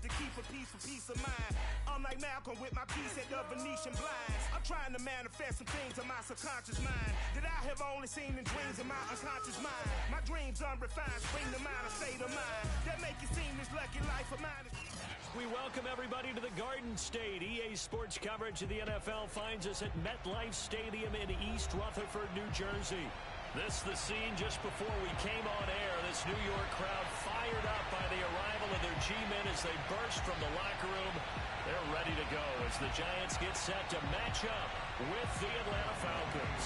to keep a peace of mind. I'm like Malcolm with my piece at the Venetian blinds. I'm trying to manifest some things in my subconscious mind that I have only seen in dreams in my unconscious mind. My dreams unrefined, bring to mind a state of mind that make it seem this lucky life of mine. We welcome everybody to the Garden State. EA Sports coverage of the NFL finds us at MetLife Stadium in East Rutherford, New Jersey. This is the scene just before we came on air. This New York crowd fired up by the arrival of their G-men as they burst from the locker room. They're ready to go as the Giants get set to match up with the Atlanta Falcons.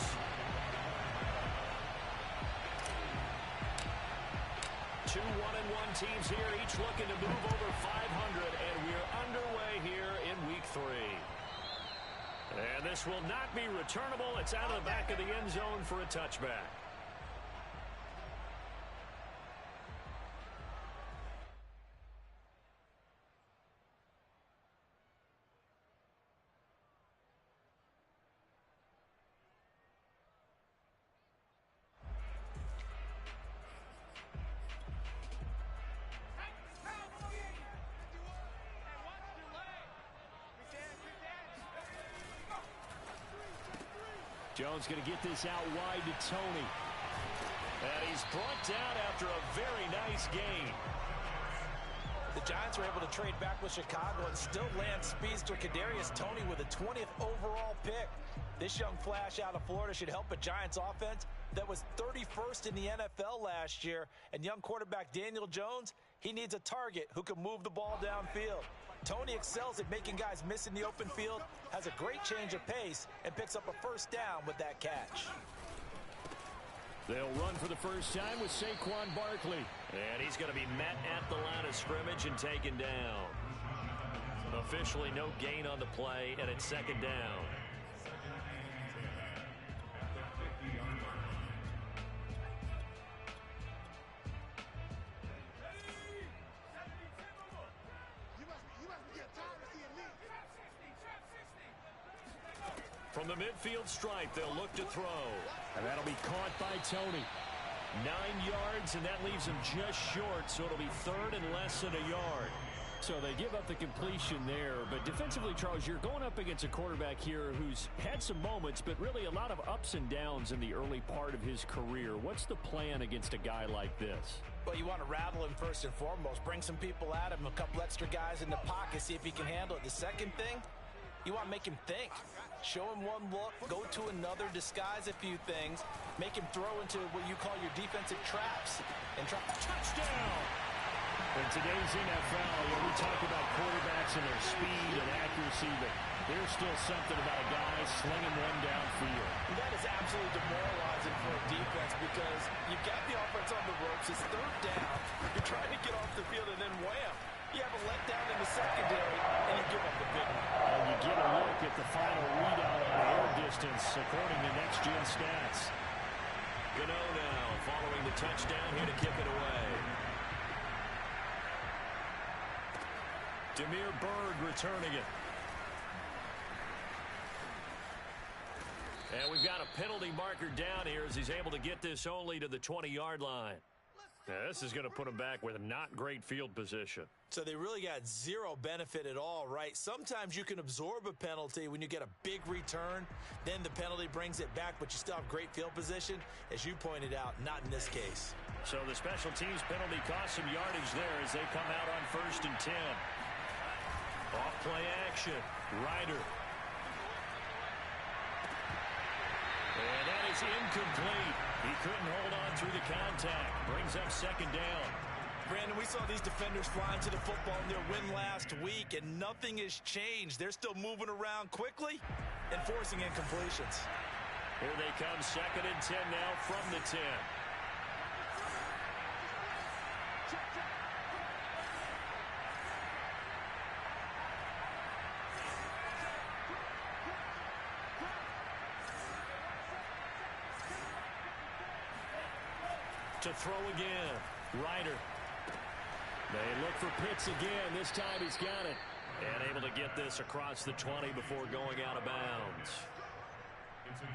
Two 1-1 teams here, each looking to move over 500, and we're underway here in Week 3. And this will not be returnable. It's out of the back of the end zone for a touchback. Jones going to get this out wide to Tony. And he's brought down after a very nice gain. The Giants were able to trade back with Chicago and still land speedster Kadarius Toney with a 20th overall pick. This young flash out of Florida should help a Giants offense that was 31st in the NFL last year. And young quarterback Daniel Jones, he needs a target who can move the ball downfield. Toney excels at making guys miss in the open field, has a great change of pace, and picks up a first down with that catch. They'll run for the first time with Saquon Barkley. And he's going to be met at the line of scrimmage and taken down. Officially no gain on the play, and it's second down. From the midfield stripe, they'll look to throw. And that'll be caught by Toney. 9 yards, and that leaves him just short, so it'll be third and less than a yard. So they give up the completion there. But defensively, Charles, you're going up against a quarterback here who's had some moments, but really a lot of ups and downs in the early part of his career. What's the plan against a guy like this? Well, you want to rattle him first and foremost. Bring some people at him, a couple extra guys in the pocket, see if he can handle it. The second thing, you want to make him think. Show him one look, go to another, disguise a few things, make him throw into what you call your defensive traps. And try. Touchdown! In today's NFL, we talk about quarterbacks and their speed and accuracy, but there's still something about a guy slinging one downfield. That is absolutely demoralizing for a defense because you've got the offense on the ropes. It's third down. You're trying to get off the field, and then wham! You have a letdown in the secondary, and you give up the big one. And you get a look at the final readout on air distance, according to Next Gen Stats. Gano now following the touchdown here to kick it away. Damiere Byrd returning it. And we've got a penalty marker down here as he's able to get this only to the 20-yard line. Now, this is going to put him back with a not great field position. So they really got zero benefit at all, right? Sometimes you can absorb a penalty when you get a big return. Then the penalty brings it back, but you still have great field position. As you pointed out, not in this case. So the special teams penalty cost some yardage there as they come out on 1st and 10. Off-play action. Ryder. And that is incomplete. He couldn't hold on through the contact. Brings up second down. Brandon, we saw these defenders flying to the football in their win last week, and nothing has changed. They're still moving around quickly and forcing incompletions. Here they come, 2nd and 10 now from the 10. To throw again, Ryder. They look for Pitts again. This time he's got it. And able to get this across the 20 before going out of bounds.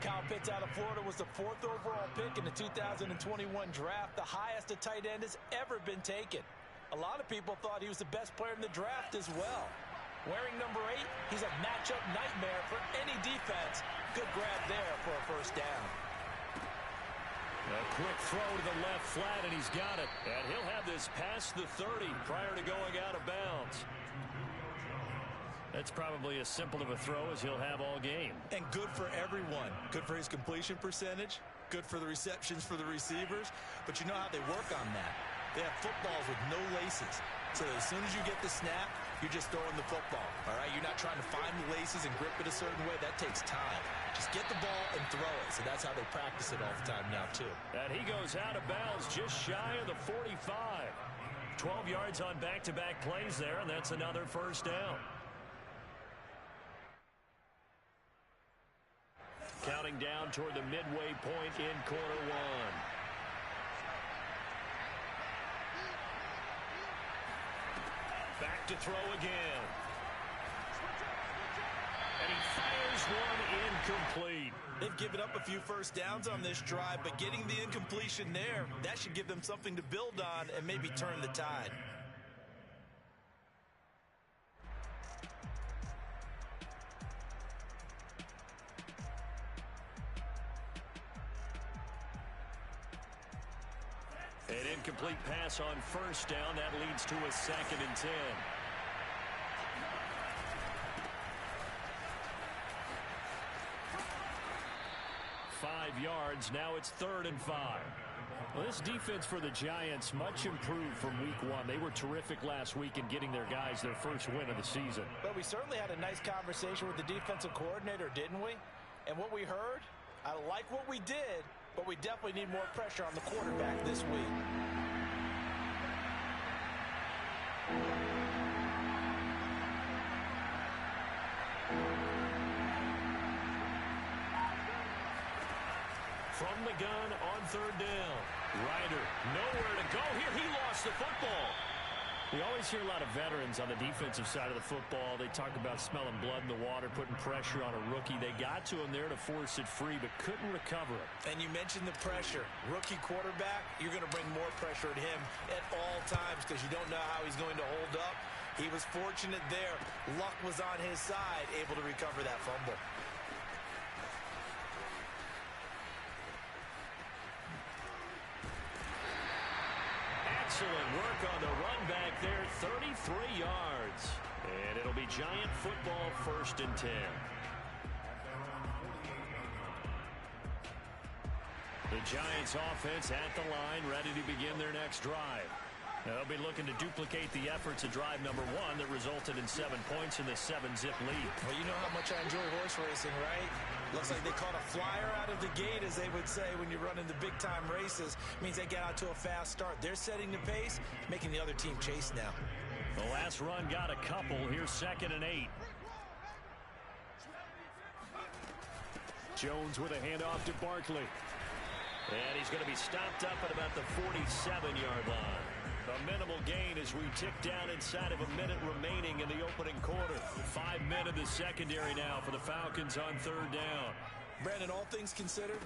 Kyle Pitts out of Florida was the 4th overall pick in the 2021 draft, the highest a tight end has ever been taken. A lot of people thought he was the best player in the draft as well. Wearing number 8, he's a matchup nightmare for any defense. Good grab there for a first down. A quick throw to the left flat, and he's got it. And he'll have this past the 30 prior to going out of bounds. That's probably as simple of a throw as he'll have all game. And good for everyone. Good for his completion percentage. Good for the receptions for the receivers. But you know how they work on that. They have footballs with no laces. So as soon as you get the snap, you're just throwing the football. All right? You're not trying to find the laces and grip it a certain way. That takes time. Just get the ball and throw it. So that's how they practice it all the time now, too. And he goes out of bounds just shy of the 45. 12 yards on back-to-back plays there, and that's another first down. Counting down toward the midway point in quarter one. Back to throw again. And he fires one incomplete. They've given up a few first downs on this drive, but getting the incompletion there, that should give them something to build on and maybe turn the tide. An incomplete pass on first down. That leads to a 2nd and 10. Five yards. Now it's 3rd and 5. Well, this defense for the Giants much improved from week 1. They were terrific last week in getting their guys their first win of the season. But we certainly had a nice conversation with the defensive coordinator, didn't we? And what we heard, I like what we did, but we definitely need more pressure on the quarterback this week. From the gun on 3rd down. Ryder, nowhere to go here. He lost the football. We always hear a lot of veterans on the defensive side of the football. They talk about smelling blood in the water, putting pressure on a rookie. They got to him there to force it free, but couldn't recover it. And you mentioned the pressure. Rookie quarterback, you're going to bring more pressure at him at all times because you don't know how he's going to hold up. He was fortunate there. Luck was on his side, able to recover that fumble. Excellent work on the run back there, 33 yards. And it'll be Giant football, 1st and 10. The Giants offense at the line, ready to begin their next drive. They'll be looking to duplicate the efforts of drive number 1 that resulted in 7 points in the 7-zip lead. Well, you know how much I enjoy horse racing, right? Looks like they caught a flyer out of the gate, as they would say, when you're running the big-time races. Means they get out to a fast start. They're setting the pace, making the other team chase now. The last run got a couple. Here's 2nd and 8. Jones with a handoff to Barkley. And he's going to be stopped up at about the 47-yard line. A minimal gain as we tick down inside of a minute remaining in the opening quarter. 5 men in the secondary now for the Falcons on 3rd down. Brandon, all things considered,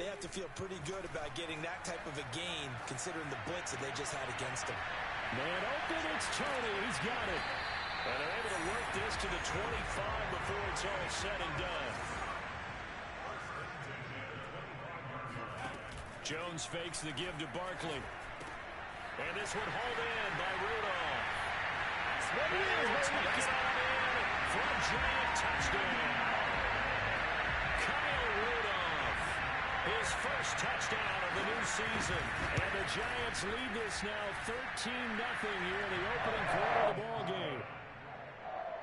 they have to feel pretty good about getting that type of a gain, considering the blitz that they just had against them. Man open, it's Tony. He's got it. And they're able to work this to the 25 before it's all said and done. Jones fakes the give to Barkley. And this one hauled in by Rudolph. Takes on in for a Giant touchdown. Kyle Rudolph, his first touchdown of the new season. And the Giants lead this now 13-0 here in the opening quarter of the ballgame.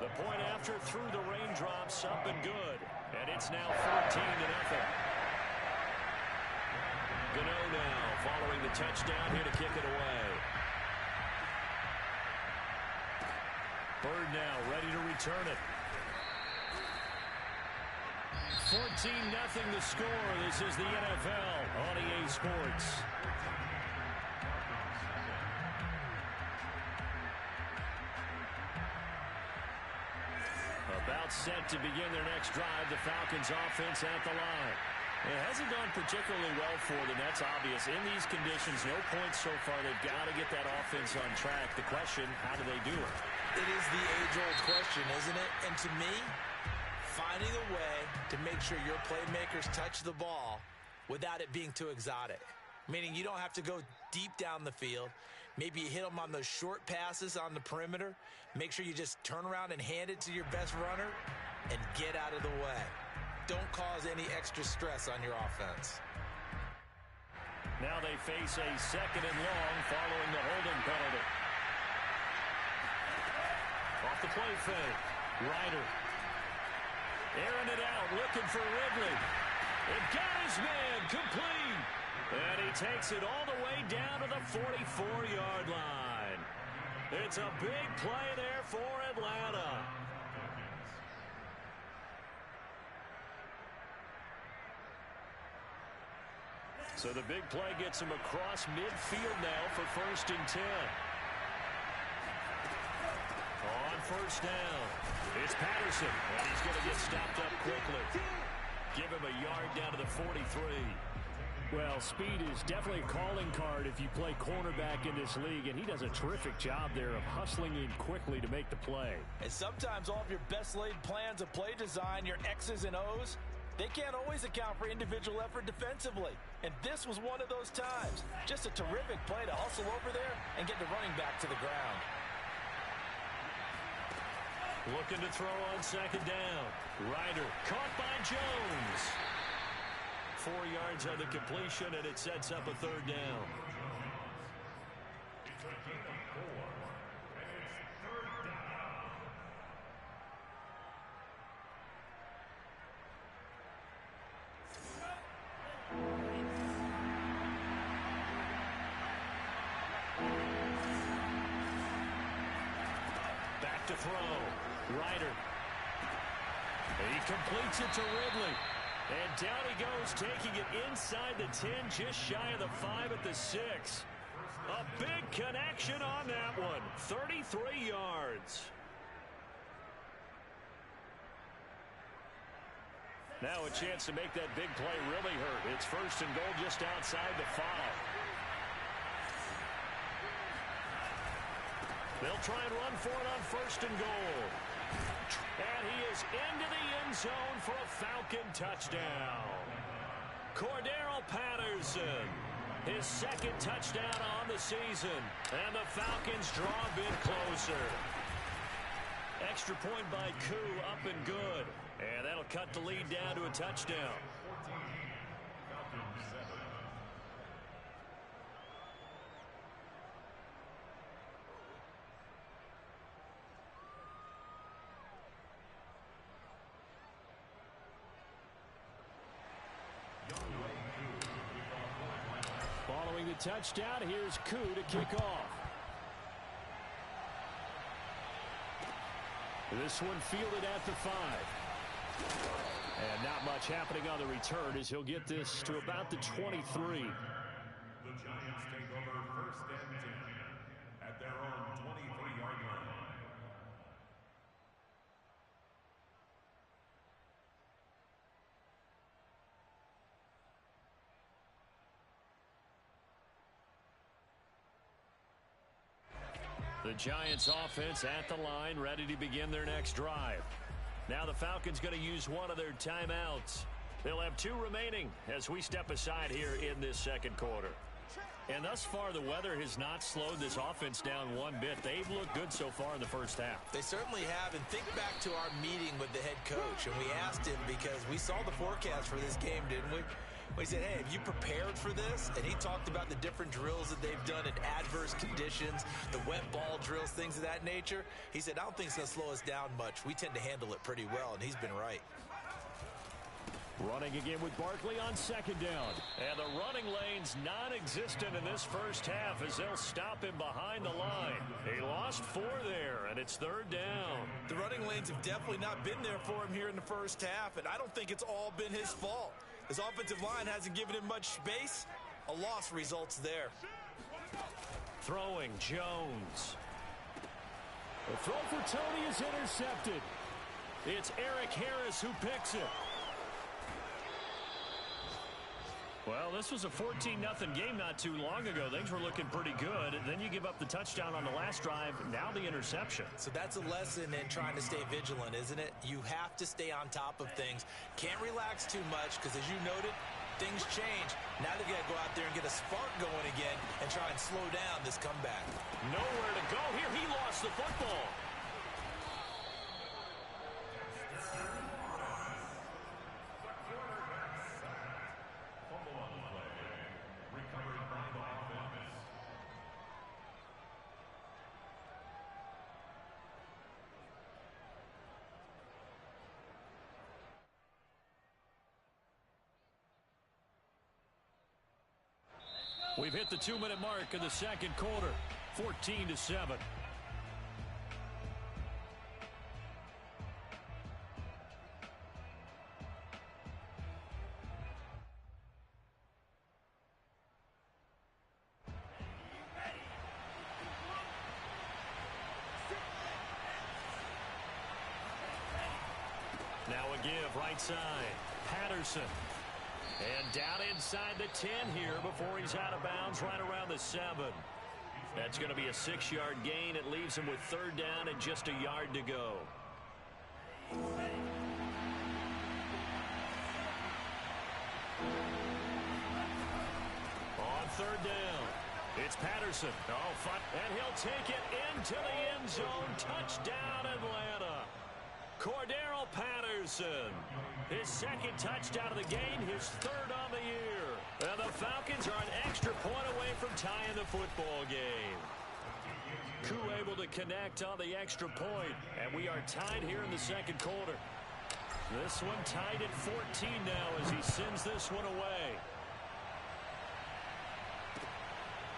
The point after through the raindrops up and good. And it's now 14-0. Gano now following the touchdown here to kick it away. Bird now ready to return it. 14-0 the score. This is the NFL on EA Sports. About set to begin their next drive. The Falcons offense at the line. It hasn't gone particularly well for them. That's obvious. In these conditions, no points so far. They've got to get that offense on track. The question, how do they do it? It is the age-old question, isn't it? And to me, finding a way to make sure your playmakers touch the ball without it being too exotic. Meaning you don't have to go deep down the field. Maybe you hit them on those short passes on the perimeter. Make sure you just turn around and hand it to your best runner and get out of the way. Don't cause any extra stress on your offense. Now they face a second and long following the holding penalty. Off the play fake. Ryder. Airing it out, looking for Ridley. It got his man, complete. And he takes it all the way down to the 44-yard line. It's a big play there for Atlanta. So the big play gets him across midfield now for 1st and 10. On first down, it's Patterson, and he's going to get stopped up quickly. Give him a yard down to the 43. Well, speed is definitely a calling card if you play cornerback in this league, and he does a terrific job there of hustling in quickly to make the play. And sometimes all of your best laid plans of play design, your X's and O's, they can't always account for individual effort defensively. And this was one of those times. Just a terrific play to hustle over there and get the running back to the ground. Looking to throw on second down. Ryder caught by Jones. 4 yards on the completion, and it sets up a 3rd down. Back to throw. Ryder. He completes it to Ridley. And down he goes, taking it inside the 10, just shy of the 5 at the 6. A big connection on that one. 33 yards. Now a chance to make that big play really hurt. It's 1st and goal just outside the 5. They'll try and run for it on 1st and goal. And he is into the end zone for a Falcon touchdown. Cordero Patterson, his 2nd touchdown on the season. And the Falcons draw a bit closer. Extra point by Koo, up and good. And that'll cut the lead down to a touchdown. Following the touchdown, here's Koo to kick off. This one fielded at the 5. And not much happening on the return as he'll get this to about the 23. The Giants take over 1st and 10 at their own 23-yard line. The Giants offense at the line, ready to begin their next drive. Now the Falcons going to use one of their timeouts. They'll have 2 remaining as we step aside here in this 2nd quarter. And thus far, the weather has not slowed this offense down one bit. They've looked good so far in the 1st half. They certainly have. And think back to our meeting with the head coach. And we asked him because we saw the forecast for this game, didn't we? We said, hey, have you prepared for this? And he talked about the different drills that they've done in adverse conditions, the wet ball drills, things of that nature. He said, I don't think it's going to slow us down much. We tend to handle it pretty well, and he's been right. Running again with Barkley on 2nd down. And the running lane's non-existent in this 1st half as they'll stop him behind the line. He lost 4 there, and it's 3rd down. The running lanes have definitely not been there for him here in the 1st half, and I don't think it's all been his fault. His offensive line hasn't given him much space. A loss results there. Throwing Jones. The throw for Tony is intercepted. It's Eric Harris who picks it. Well, this was a 14-0 game not too long ago. Things were looking pretty good. Then you give up the touchdown on the last drive. Now the interception. So that's a lesson in trying to stay vigilant, isn't it? You have to stay on top of things. Can't relax too much because, as you noted, things change. Now they've got to go out there and get a spark going again and try and slow down this comeback. Nowhere to go here. He lost the football. We've hit the 2-minute mark in the second quarter, 14-7. Now a give right side. Patterson. And down inside the 10 here before he's out of bounds right around the 7. That's going to be a 6-yard gain. It leaves him with third down and just a yard to go. On third down, it's Patterson. Oh, fun. And he'll take it into the end zone. Touchdown, Atlanta. Cordero Patterson. His second touchdown of the game, his third on the year. And the Falcons are an extra point away from tying the football game. Koo able to connect on the extra point. And we are tied here in the second quarter. This one tied at 14 now as he sends this one away.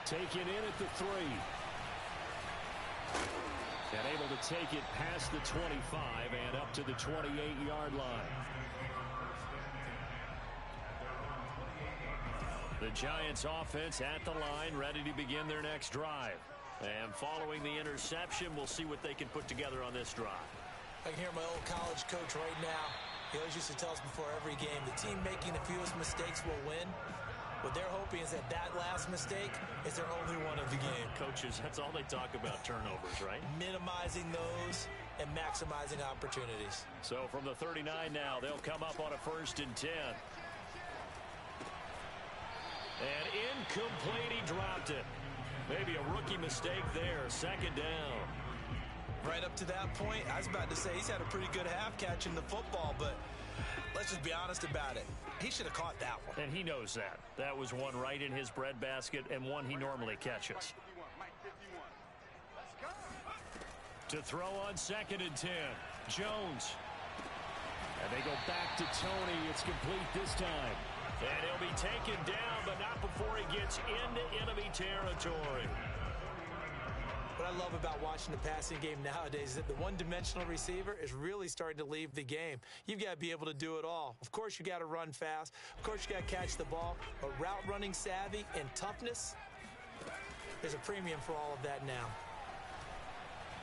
Taken in at the 3. And able to take it past the 25 and up to the 28-yard line. The Giants offense at the line, ready to begin their next drive. And following the interception, we'll see what they can put together on this drive. I can hear my old college coach right now. He always used to tell us before every game, the team making the fewest mistakes will win. What they're hoping is that last mistake is their only one of the game. Coaches, that's all they talk about, turnovers, right? Minimizing those and maximizing opportunities. So from the 39 now, they'll come up on a 1st and 10. And incomplete, he dropped it. Maybe a rookie mistake there, 2nd down. Right up to that point, I was about to say he's had a pretty good half catching the football, but let's just be honest about it. He should have caught that one. And he knows that. That was one right in his breadbasket and one he normally catches. To throw on 2nd and 10, Jones. And they go back to Tony. It's complete this time. And he'll be taken down, but not before he gets into enemy territory. What I love about watching the passing game nowadays is that the one-dimensional receiver is really starting to leave the game. You've got to be able to do it all. Of course, you got to run fast. Of course, you got to catch the ball. But route running savvy and toughness, there's a premium for all of that now.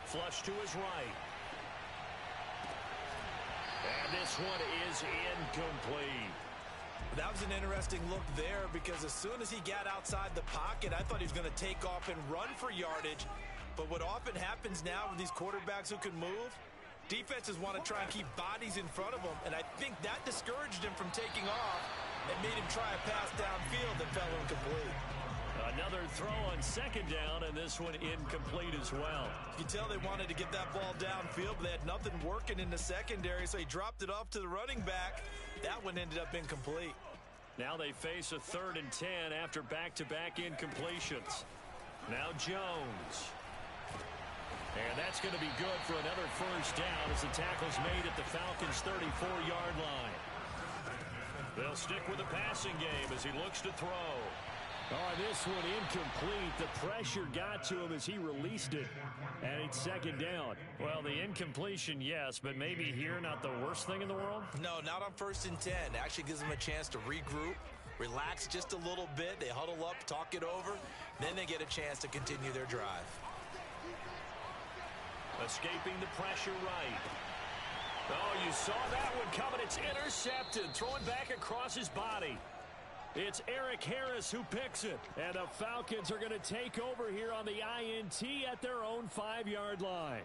Flush to his right. And this one is incomplete. That was an interesting look there because as soon as he got outside the pocket, I thought he was going to take off and run for yardage. But what often happens now with these quarterbacks who can move, defenses want to try and keep bodies in front of them, and I think that discouraged him from taking off and made him try a pass downfield that fell incomplete. Another throw on 2nd down, and this one incomplete as well. You can tell they wanted to get that ball downfield, but they had nothing working in the secondary, so he dropped it off to the running back. That one ended up incomplete. Now they face a 3rd and 10 after back-to-back incompletions. Now Jones. And that's going to be good for another 1st down as the tackle's made at the Falcons' 34-yard line. They'll stick with the passing game as he looks to throw. Oh, this one incomplete. The pressure got to him as he released it. And it's 2nd down. Well, the incompletion, yes, but maybe here not the worst thing in the world? No, not on 1st and 10. It actually gives them a chance to regroup, relax just a little bit. They huddle up, talk it over. Then they get a chance to continue their drive. Escaping the pressure right. Oh, you saw that one coming. It's intercepted. Throwing back across his body. It's Eric Harris who picks it. And the Falcons are going to take over here on the INT at their own 5-yard line.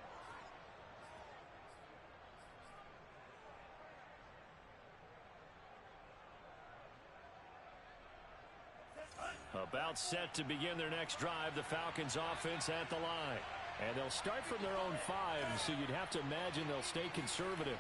About set to begin their next drive, the Falcons offense at the line. And they'll start from their own 5, so you'd have to imagine they'll stay conservative.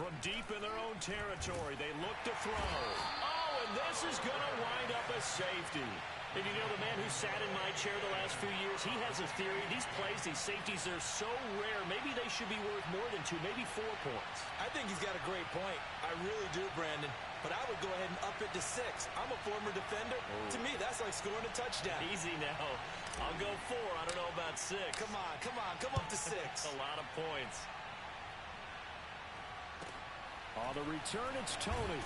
From deep in their own territory, they look to throw. Oh, and this is going to wind up a safety. And you know, the man who sat in my chair the last few years, he has a theory. These plays, these safeties, they're so rare. Maybe they should be worth more than 2, maybe 4 points. I think he's got a great point. I really do, Brandon. But I would go ahead and up it to 6. I'm a former defender. To me, that's like scoring a touchdown. Easy now. I'll go 4. I don't know about 6. Come on. Come up to 6. A lot of points. On the return, it's Tony.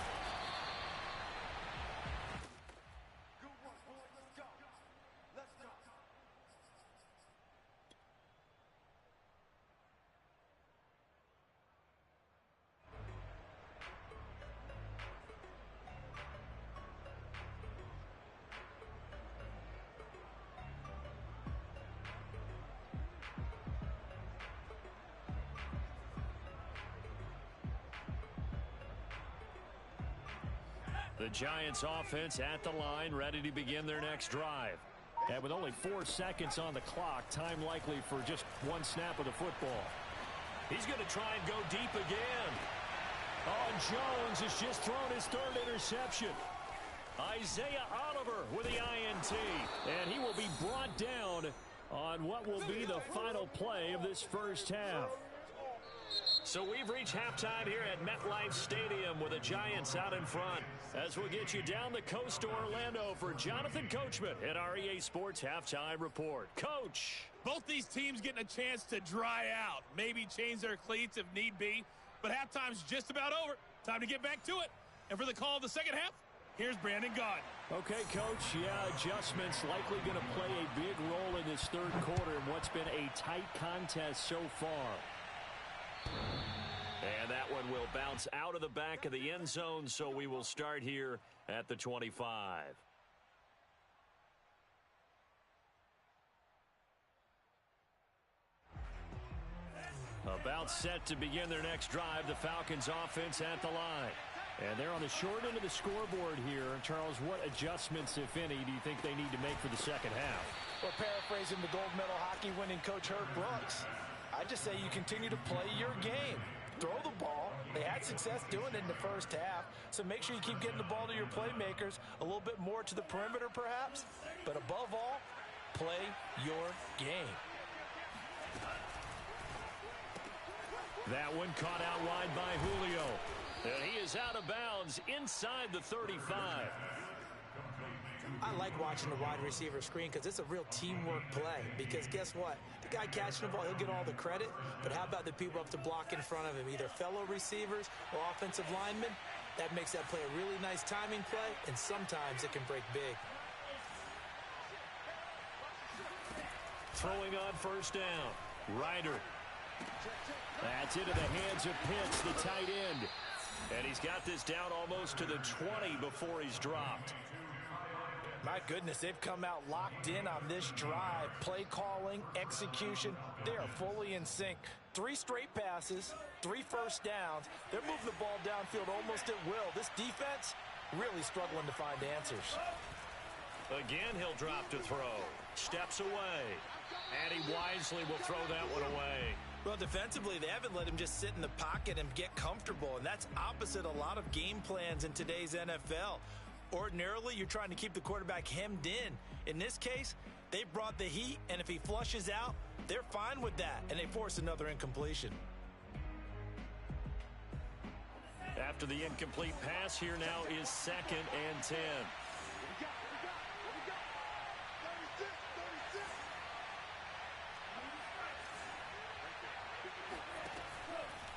The Giants offense at the line, ready to begin their next drive. And with only 4 seconds on the clock, time likely for just 1 snap of the football. He's going to try and go deep again. Oh, and Jones has just thrown his 3rd interception. Isaiah Oliver with the INT. And he will be brought down on what will be the final play of this first half. So we've reached halftime here at MetLife Stadium with the Giants out in front. As we'll get you down the coast to Orlando for Jonathan Coachman at our EA Sports Halftime Report. Coach. Both these teams getting a chance to dry out, maybe change their cleats if need be. But halftime's just about over. Time to get back to it. And for the call of the second half, here's Brandon Gaudin. Okay, Coach. Yeah, adjustments likely going to play a big role in this 3rd quarter in what's been a tight contest so far. And that one will bounce out of the back of the end zone, so we will start here at the 25. About set to begin their next drive, the Falcons offense at the line. And they're on the short end of the scoreboard here. Charles, what adjustments, if any, do you think they need to make for the second half? Well, paraphrasing the gold medal hockey winning coach Herb Brooks, I just say you continue to play your game. Throw the ball. They had success doing it in the first half, so make sure you keep getting the ball to your playmakers, a little bit more to the perimeter perhaps, but above all, play your game. That one caught out wide by Julio. And he is out of bounds inside the 35. I like watching the wide receiver screen because it's a real teamwork play. Because guess what? The guy catching the ball, he'll get all the credit. But how about the people up to block in front of him, either fellow receivers or offensive linemen? That makes that play a really nice timing play, and sometimes it can break big. Throwing on first down. Ryder. That's into the hands of Pitts, the tight end. And he's got this down almost to the 20 before he's dropped. My goodness, they've come out locked in on this drive. Play calling, execution, they are fully in sync. 3 straight passes, 3 first downs. They're moving the ball downfield almost at will. This defense really struggling to find answers. Again, he'll drop to throw. Steps away. And he wisely will throw that one away. Well, defensively, they haven't let him just sit in the pocket and get comfortable, and that's opposite a lot of game plans in today's NFL. Ordinarily, you're trying to keep the quarterback hemmed in. In this case, they brought the heat, and if he flushes out, they're fine with that, and they force another incompletion. After the incomplete pass, here now is 2nd and 10.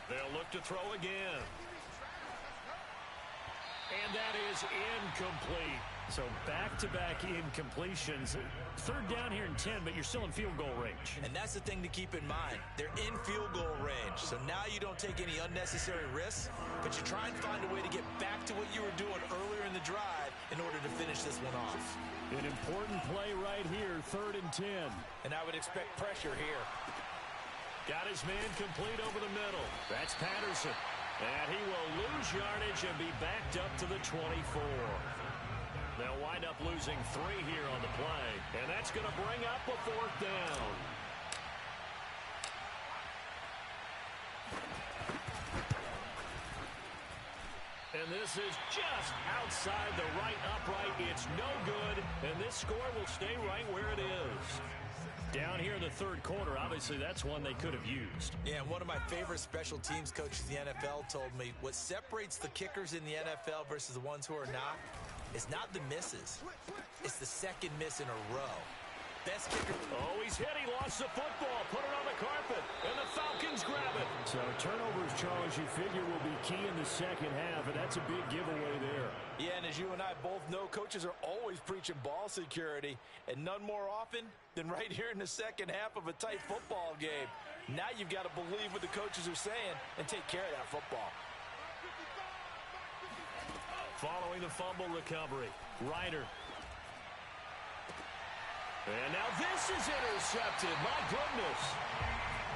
They'll look to throw again. And that is incomplete. So back-to-back incompletions. 3rd down here in 10, but you're still in field goal range. And that's the thing to keep in mind. They're in field goal range. So now you don't take any unnecessary risks, but you try and find a way to get back to what you were doing earlier in the drive in order to finish this one off. An important play right here, 3rd and 10. And I would expect pressure here. Got his man complete over the middle. That's Patterson. And he will lose yardage and be backed up to the 24. They'll wind up losing 3 here on the play. And that's going to bring up a 4th down. And this is just outside the right upright. It's no good. And this score will stay right where it is. Down here in the 3rd quarter, obviously that's one they could have used. Yeah, and one of my favorite special teams coaches in the NFL told me what separates the kickers in the NFL versus the ones who are not is not the misses. It's the second miss in a row. Best kicker. Oh, he's hit. He lost the football. Put it on the carpet. And the Falcons grab it. So turnovers, Charles, you figure will be key in the second half, and that's a big giveaway there. Yeah, and as you and I both know, coaches are always preaching ball security, and none more often than right here in the second half of a tight football game. Now you've got to believe what the coaches are saying and take care of that football. Following the fumble recovery, Ryder. And now this is intercepted. My goodness.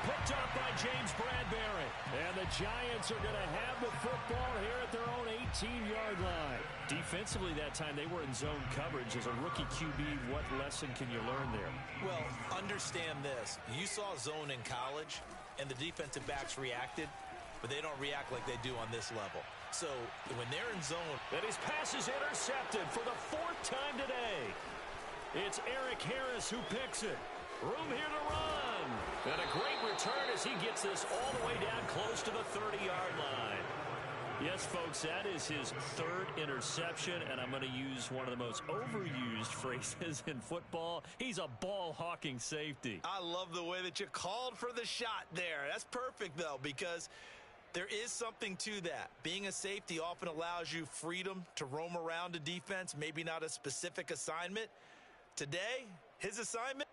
Picked up by James Bradbury. And the Giants are going to have the football here at their own 18-yard line. Defensively that time, they were in zone coverage. As a rookie QB, what lesson can you learn there? Well, understand this. You saw zone in college, and the defensive backs reacted, but they don't react like they do on this level. So when they're in zone. And his pass is intercepted for the 4th time today. It's Eric Harris who picks it. Room here to run. And a great return as he gets this all the way down close to the 30-yard line. Yes, folks, that is his 3rd interception, and I'm going to use one of the most overused phrases in football. He's a ball-hawking safety. I love the way that you called for the shot there. That's perfect, though, because there is something to that. Being a safety often allows you freedom to roam around a defense, maybe not a specific assignment. Today, his assignment,